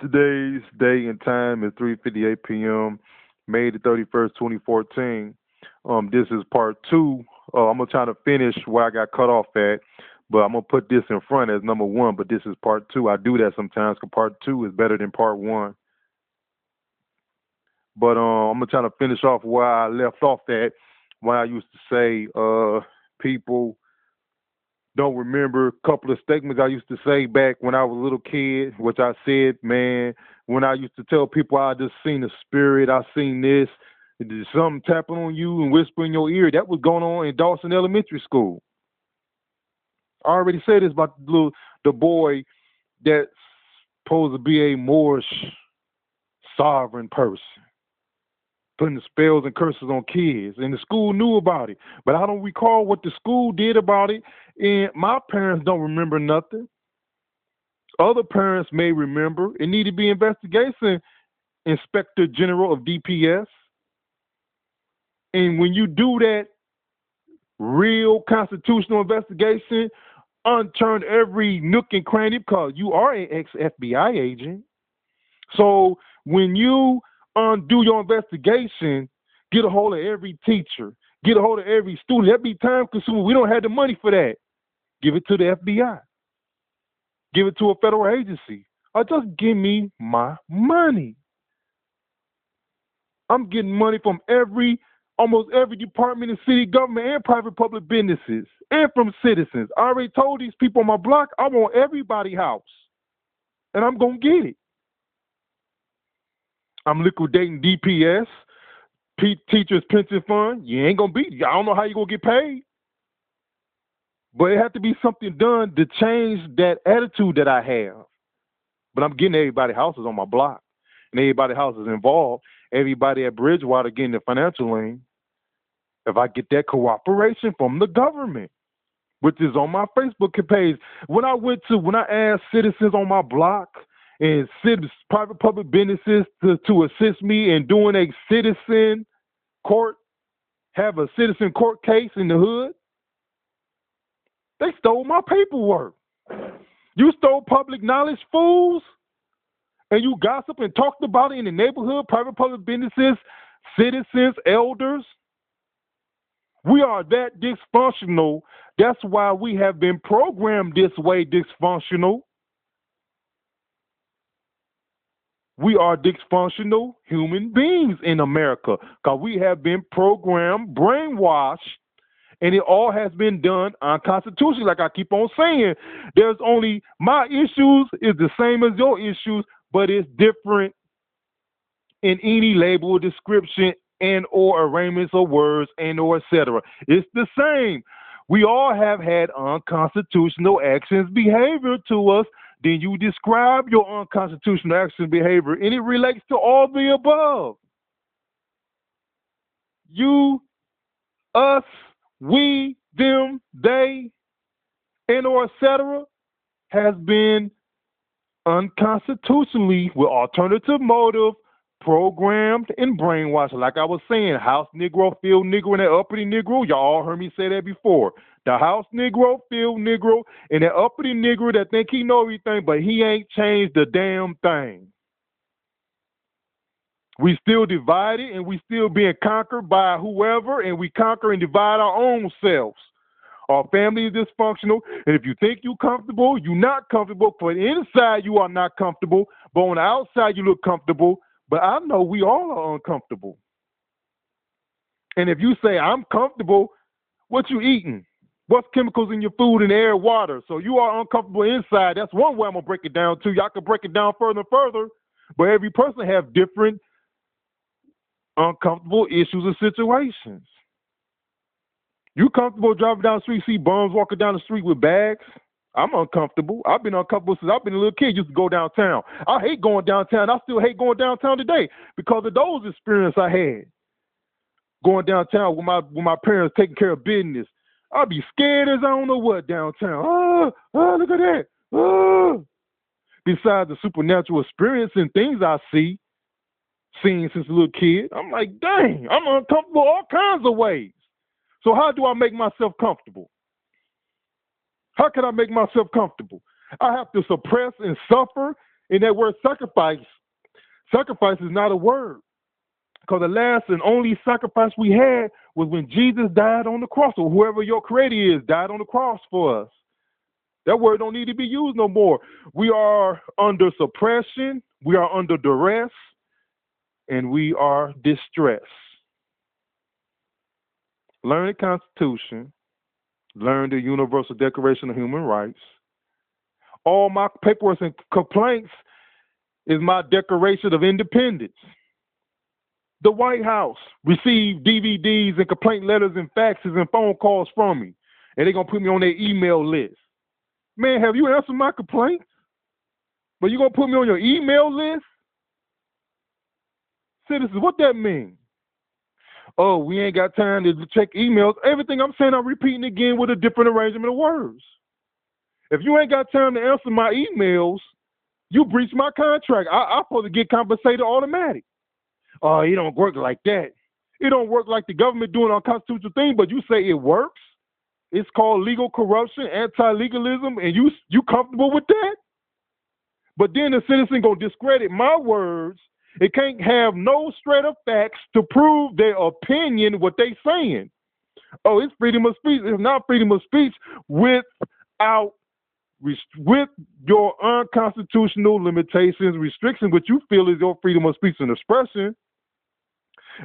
Today's date and time is 3:58 p.m., May the 31st, 2014. This is part two. I'm gonna try to finish where I got cut off at, but I'm gonna put this in front as number one. But this is part two. I do that sometimes because part two is better than part one. But I'm gonna try to finish off where I left off at when I used to say people don't remember a couple of statements I used to say back when I was a little kid, which I said, man, when I used to tell people I just seen a spirit, I seen this, there's something tapping on you and whisper in your ear. That was going on in Dawson Elementary School. I already said this about the boy that's supposed to be a Moorish sovereign person, putting spells and curses on kids, and the school knew about it. But I don't recall what the school did about it, and my parents don't remember nothing. Other parents may remember. It need to be investigation, Inspector General of DPS. And when you do that real constitutional investigation, unturn every nook and cranny because you are an ex-FBI agent. So when you undo your investigation, get a hold of every teacher, get a hold of every student. That'd be time consuming. We don't have the money for that. Give it to the FBI. Give it to a federal agency. Or just give me my money. I'm getting money from almost every department in city government and private public businesses and from citizens. I already told these people on my block I want everybody's house. And I'm going to get it. I'm liquidating DPS, Teachers Pension Fund. You ain't going to be, I don't know how you're going to get paid. But it has to be something done to change that attitude that I have. But I'm getting everybody's houses on my block. And everybody's houses involved. Everybody at Bridgewater getting the financial lien. If I get that cooperation from the government, which is on my Facebook page. When I asked citizens on my block and private public businesses to assist me in doing a citizen court, have a citizen court case in the hood, they stole my paperwork. You stole public knowledge, fools, and you gossip and talked about it in the neighborhood, private public businesses, citizens, elders. We are that dysfunctional. That's why we have been programmed this way, dysfunctional. We are dysfunctional human beings in America because we have been programmed, brainwashed, and it all has been done unconstitutionally. Like I keep on saying, there's only my issues is the same as your issues, but it's different in any label or description and or arraignments of words and or etc. It's the same. We all have had unconstitutional actions, behavior to us. Then you describe your unconstitutional action behavior, and it relates to all the above. You, us, we, them, they, and or etc. has been unconstitutionally with alternative motive programmed and brainwashed. Like I was saying, house Negro, field Negro, and that uppity Negro. Y'all all heard me say that before. The house Negro, field Negro, and that uppity Negro that think he know everything, but he ain't changed the damn thing. We still divided and we still being conquered by whoever, and we conquer and divide our own selves. Our family is dysfunctional, and if you think you're comfortable, you're not comfortable. For the inside, you are not comfortable, but on the outside, you look comfortable. But I know we all are uncomfortable. And if you say, I'm comfortable, what you eating? What's chemicals in your food and air, water? So you are uncomfortable inside. That's one way I'm going to break it down to. Y'all can break it down further and further. But every person have different uncomfortable issues and situations. You comfortable driving down the street, see bums walking down the street with bags? I'm uncomfortable. I've been uncomfortable since I've been a little kid. Used to go downtown. I hate going downtown. I still hate going downtown today because of those experiences I had. Going downtown with my parents taking care of business. I'd be scared as I don't know what downtown. Look at that. Besides the supernatural experience and things I seen since a little kid, I'm like, dang, I'm uncomfortable all kinds of ways. So how do I make myself comfortable? How can I make myself comfortable? I have to suppress and suffer And that word sacrifice is not a word. Because the last and only sacrifice we had was when Jesus died on the cross, or whoever your creator is died on the cross for us. That word don't need to be used no more. We are under suppression, we are under duress, and we are distressed. Learn the Constitution, learn the Universal Declaration of Human Rights. All my paperwork and complaints is my Declaration of Independence. The White House received DVDs and complaint letters and faxes and phone calls from me, and they're going to put me on their email list. Man, have you answered my complaints? But you going to put me on your email list? Citizens, what that mean? Oh, we ain't got time to check emails. Everything I'm saying, I'm repeating again with a different arrangement of words. If you ain't got time to answer my emails, you breach my contract. I'm supposed to get compensated automatic. Oh, it don't work like that. It don't work like the government doing unconstitutional thing, but you say it works. It's called legal corruption, anti-legalism, and you comfortable with that? But then the citizen gonna discredit my words. It can't have no straight up facts to prove their opinion, what they saying. Oh, it's freedom of speech. It's not freedom of speech with your unconstitutional limitations, restrictions, what you feel is your freedom of speech and expression.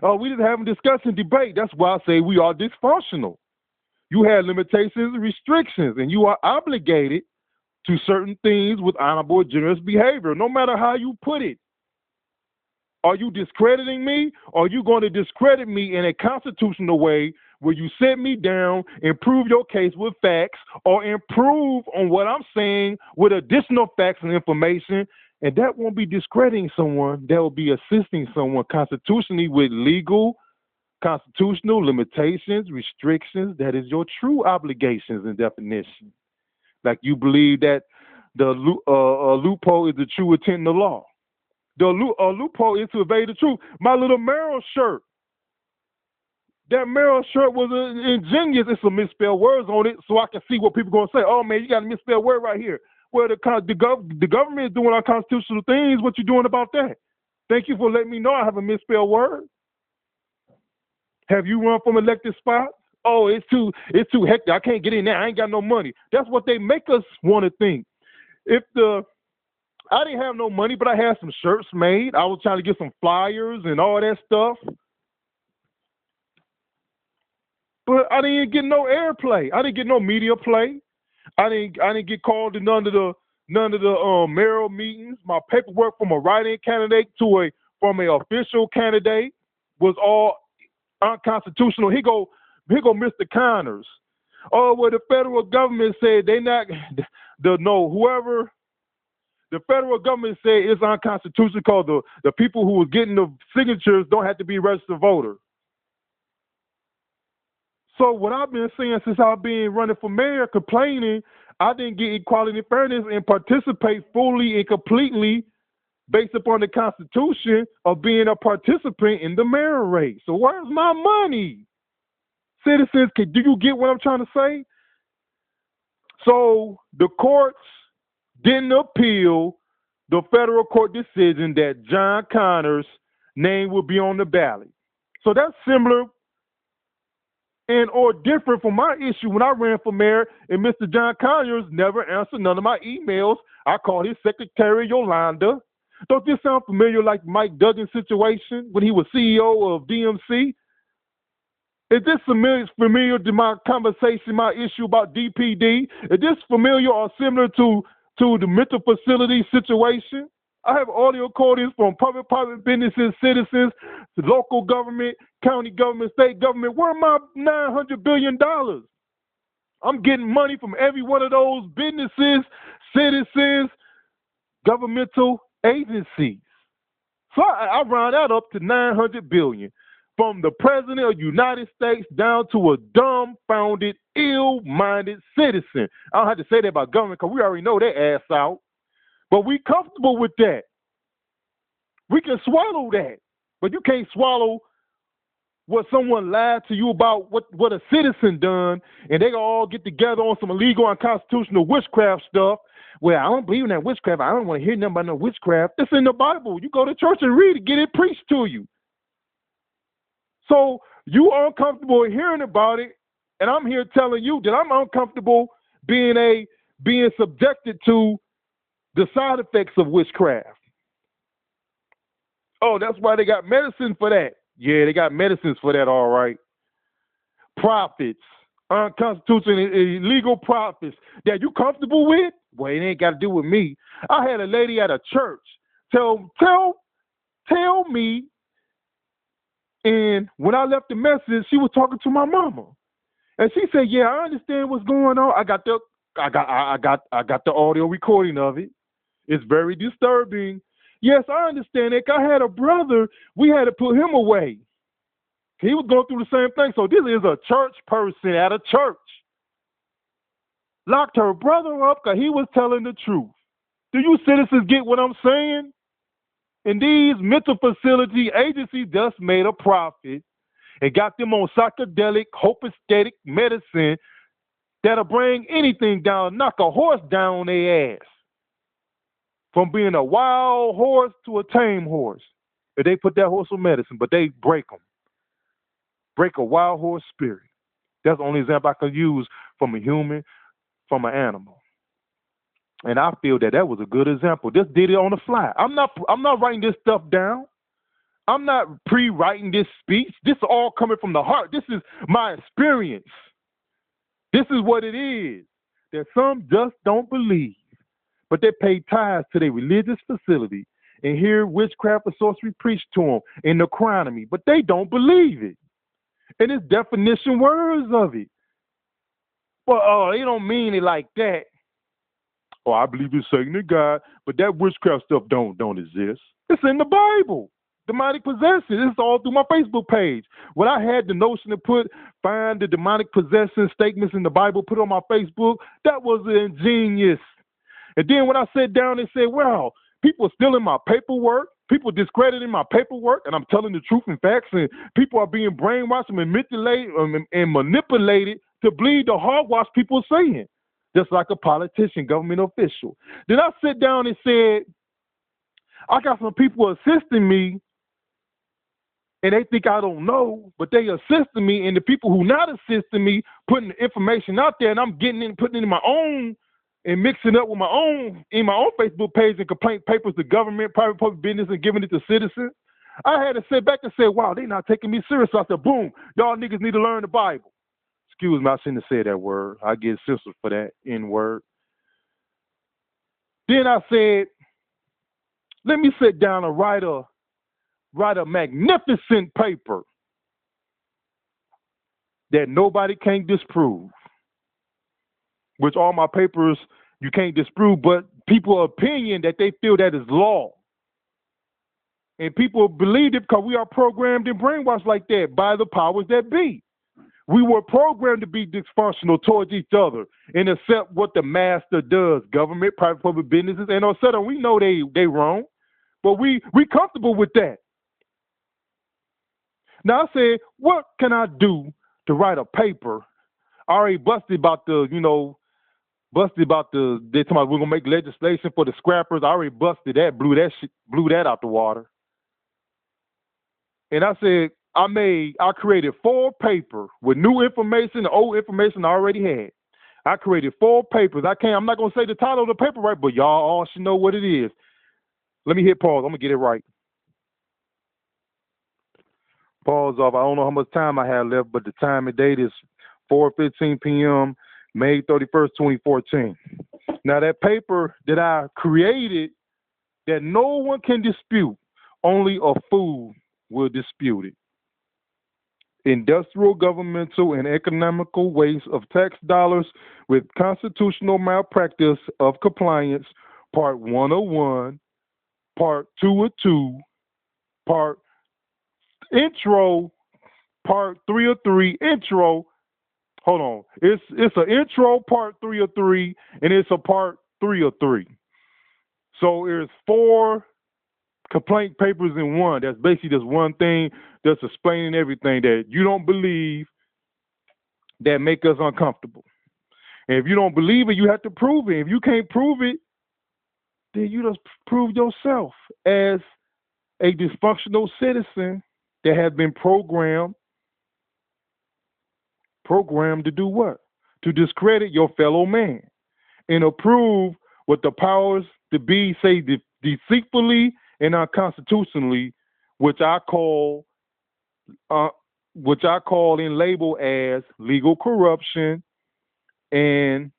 We just having discussion, debate. That's why I say we are dysfunctional. You have limitations and restrictions, and you are obligated to certain things with honorable, generous behavior, no matter how you put it. Are you discrediting me, or are you going to discredit me in a constitutional way where you sit me down and prove your case with facts, or improve on what I'm saying with additional facts and information? And that won't be discrediting someone. That will be assisting someone constitutionally with legal, constitutional limitations, restrictions. That is your true obligations and definition. Like you believe that the loophole is the true intent of the law. The loophole is to evade the truth. My little Merrill shirt. That Merrill shirt was ingenious. It's some misspelled words on it, so I can see what people are going to say. Oh, man, you got a misspelled word right here. Well, the government is doing unconstitutional things. What you doing about that? Thank you for letting me know I have a misspelled word. Have you run from elected spots? Oh, it's too hectic. I can't get in there. I ain't got no money. That's what they make us want to think. I didn't have no money, but I had some shirts made. I was trying to get some flyers and all that stuff. But I didn't get no airplay. I didn't get no media play. I didn't get called to none of the mayoral meetings. My paperwork from a write-in candidate from an official candidate was all unconstitutional. Here go Mr. Connors. Oh, well, the federal government said the federal government said it's unconstitutional because the people who were getting the signatures don't have to be registered voters. So what I've been saying since I've been running for mayor, complaining, I didn't get equality and fairness and participate fully and completely based upon the Constitution of being a participant in the mayor race. So where's my money? Citizens, do you get what I'm trying to say? So the courts didn't appeal the federal court decision that John Connors' name would be on the ballot. So that's similar and or different from my issue when I ran for mayor and Mr. John Conyers never answered none of my emails. I called his secretary, Yolanda. Don't this sound familiar like Mike Duggan's situation when he was CEO of DMC? Is this familiar to my conversation, my issue about DPD? Is this familiar or similar to the mental facility situation? I have audio recordings from private businesses, citizens, local government, county government, state government. Where are my $900 billion? I'm getting money from every one of those businesses, citizens, governmental agencies. So I round that up to $900 billion. From the president of the United States down to a dumbfounded, ill-minded citizen. I don't have to say that about government because we already know their ass out. But we comfortable with that. We can swallow that. But you can't swallow what someone lied to you about what a citizen done, and they all get together on some illegal unconstitutional witchcraft stuff. Well, I don't believe in that witchcraft. I don't want to hear nothing about no witchcraft. It's in the Bible. You go to church and read it, get it preached to you. So you are uncomfortable hearing about it, and I'm here telling you that I'm uncomfortable being subjected to the side effects of witchcraft. Oh, that's why they got medicine for that. Yeah, they got medicines for that, all right. Prophets, unconstitutional, illegal prophets that you comfortable with? Well, it ain't got to do with me. I had a lady at a church tell me, and when I left the message, she was talking to my mama, and she said, "Yeah, I understand what's going on. I got the audio recording of it. It's very disturbing. Yes, I understand it. I had a brother. We had to put him away. He was going through the same thing. So this is a church person at a church. Locked her brother up because he was telling the truth. Do you citizens get what I'm saying? And these mental facility agencies just made a profit and got them on psychedelic, homeostatic medicine that'll bring anything down, knock a horse down on their ass. From being a wild horse to a tame horse. If they put that horse on medicine, but they break them. Break a wild horse spirit. That's the only example I can use from a human, from an animal. And I feel that was a good example. Just did it on the fly. I'm not writing this stuff down. I'm not pre-writing this speech. This is all coming from the heart. This is my experience. This is what it is. That some just don't believe. But they pay tithes to their religious facility and hear witchcraft or sorcery preached to them in the economy, but they don't believe it. And it's definition words of it. Well, they don't mean it like that. Oh, I believe in Satan and God, but that witchcraft stuff don't exist. It's in the Bible. Demonic possession. It's all through my Facebook page. When I had the notion to find the demonic possession statements in the Bible, put on my Facebook, that was ingenious. And then when I sat down and said, well, people are stealing my paperwork, people discrediting my paperwork, and I'm telling the truth and facts, and people are being brainwashed and manipulated to believe the hogwash people are saying, just like a politician, government official. Then I sat down and said, I got some people assisting me, and they think I don't know, but they assisting me, and the people who not assisting me, putting the information out there, and I'm getting in, putting it in my own, and mixing up with my own Facebook page and complaint papers to government, private public business, and giving it to citizens. I had to sit back and say, wow, they not taking me serious. So I said, boom, y'all niggas need to learn the Bible. Excuse me, I shouldn't have said that word. I get censored for that N-word. Then I said, let me sit down and write a magnificent paper that nobody can disprove. Which all my papers you can't disprove, but people's opinion that they feel that is law. And people believe it because we are programmed and brainwashed like that by the powers that be. We were programmed to be dysfunctional towards each other and accept what the master does, government, private public businesses, and on sudden we know they wrong, but we comfortable with that. Now I said, what can I do to write a paper? I already busted about they talking about we're gonna make legislation for the scrappers. I already busted that, blew that out the water. And I said, I created 4 papers with new information, the old information I already had. I created 4 papers. I'm not gonna say the title of the paper right, but y'all all should know what it is. Let me hit pause. I'm gonna get it right. Pause off. I don't know how much time I have left, but the time and date is 4:15 p.m. May 31st, 2014. Now, that paper that I created that no one can dispute, only a fool will dispute it. Industrial, governmental, and economical waste of tax dollars with constitutional malpractice of compliance, Part 101, Part 202, Part Intro, Part 303, Intro. Hold on. It's an intro, Part 303, and it's a Part 303. So there's 4 complaint papers in one. That's basically just one thing that's explaining everything that you don't believe that make us uncomfortable. And if you don't believe it, you have to prove it. If you can't prove it, then you just prove yourself as a dysfunctional citizen that has been programmed to do what? To discredit your fellow man and approve what the powers to be say deceitfully and unconstitutionally, which I call and label as legal corruption and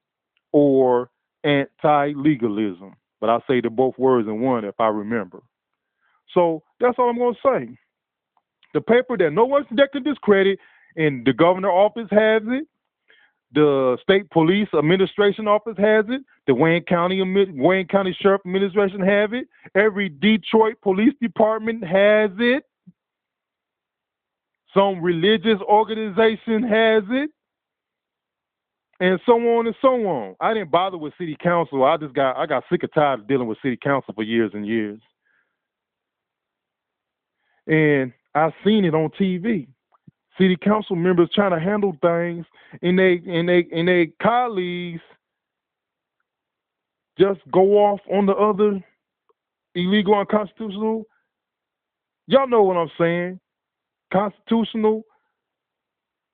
or anti-legalism. But I say the both words in one if I remember. So that's all I'm going to say. The paper that no one that can discredit, and the governor office has it, the state police administration office has it, the Wayne County Sheriff Administration have it, every Detroit Police Department has it, some religious organization has it, and so on and so on. I didn't bother with city council. I got sick and tired of dealing with city council for years and years. And I've seen it on TV. City council members trying to handle things, and they colleagues just go off on the other illegal, unconstitutional. Y'all know what I'm saying. Constitutional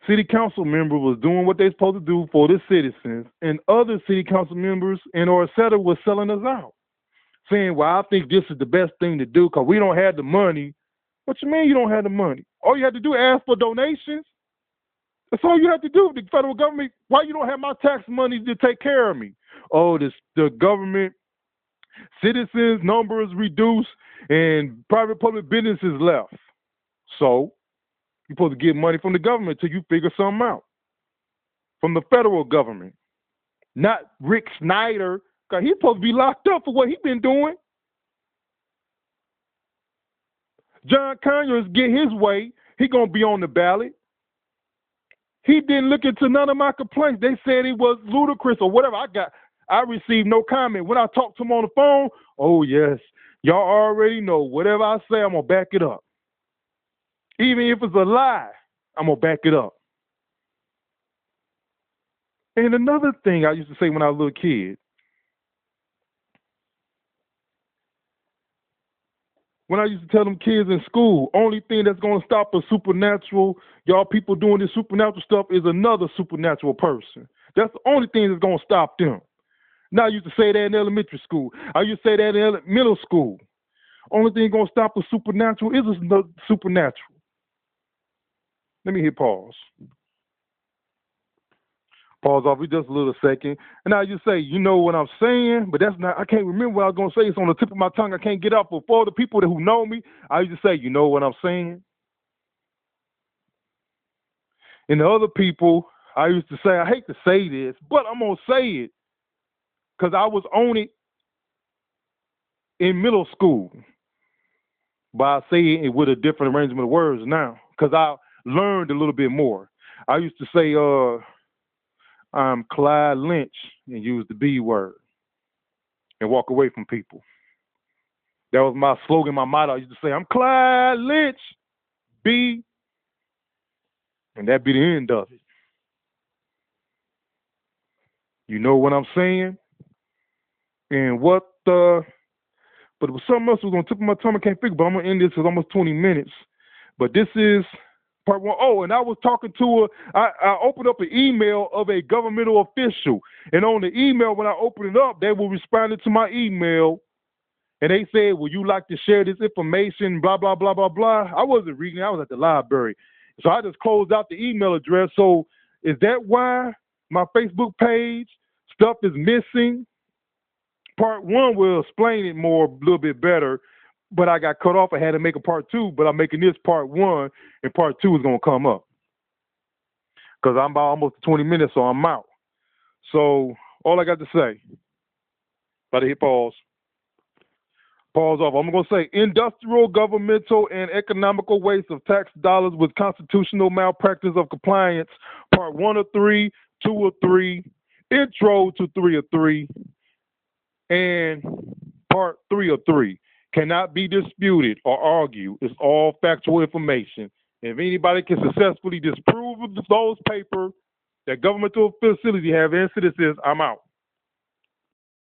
city council member was doing what they're supposed to do for the citizens, and other city council members and or et cetera was selling us out, saying, well, I think this is the best thing to do because we don't have the money. What you mean you don't have the money? All you have to do is ask for donations. That's all you have to do. The federal government, why you don't have my tax money to take care of me? Oh, the government, citizens numbers reduced and private public businesses left. So you're supposed to get money from the government till you figure something out. From the federal government. Not Rick Snyder, because he's supposed to be locked up for what he's been doing. John Conyers get his way, he gonna be on the ballot. He didn't look into none of my complaints. They said it was ludicrous or whatever. I received no comment. When I talked to him on the phone, oh yes, y'all already know. Whatever I say, I'm gonna back it up. Even if it's a lie, I'm gonna back it up. And another thing I used to say when I was a little kid, when I used to tell them kids in school, only thing that's going to stop a supernatural, y'all people doing this supernatural stuff is another supernatural person. That's the only thing that's going to stop them. Now I used to say that in elementary school. I used to say that in middle school. Only thing going to stop a supernatural is a supernatural. Let me hit pause. Pause off for just a little second. And I just say, you know what I'm saying, but that's not, I can't remember what I was going to say. It's on the tip of my tongue. I can't get out. But for the people who know me, I used to say, you know what I'm saying. And the other people, I used to say, I hate to say this, but I'm going to say it because I was on it in middle school. But I say it with a different arrangement of words now because I learned a little bit more. I used to say, I'm Clyde Lynch, and use the B word and walk away from people. That was my slogan, my motto. I used to say, I'm Clyde Lynch, B, and that be the end of it. You know what I'm saying? And but it was something else that was on the tip of my tongue. I can't figure, but I'm going to end this. It's almost 20 minutes. But this is part one. Oh, and I was talking to I opened up an email of a governmental official. And on the email, when I opened it up, they were responding to my email. And they said, would you like to share this information, blah, blah, blah, blah, blah. I wasn't reading. I was at the library. So I just closed out the email address. So is that why my Facebook page stuff is missing? Part one will explain it more, a little bit better. But I got cut off. I had to make a part two, but I'm making this part one, and part two is going to come up. Because I'm about almost 20 minutes, so I'm out. So all I got to say, about to hit pause. Pause off. I'm going to say industrial, governmental, and economical waste of tax dollars with constitutional malpractice of compliance, part 1 of 3, 2 of 3, intro to 3 of 3, and part 3 of 3. cannot be disputed or argued. It's all factual information. If anybody can successfully disprove of those papers that governmental facility have in citizens, I'm out.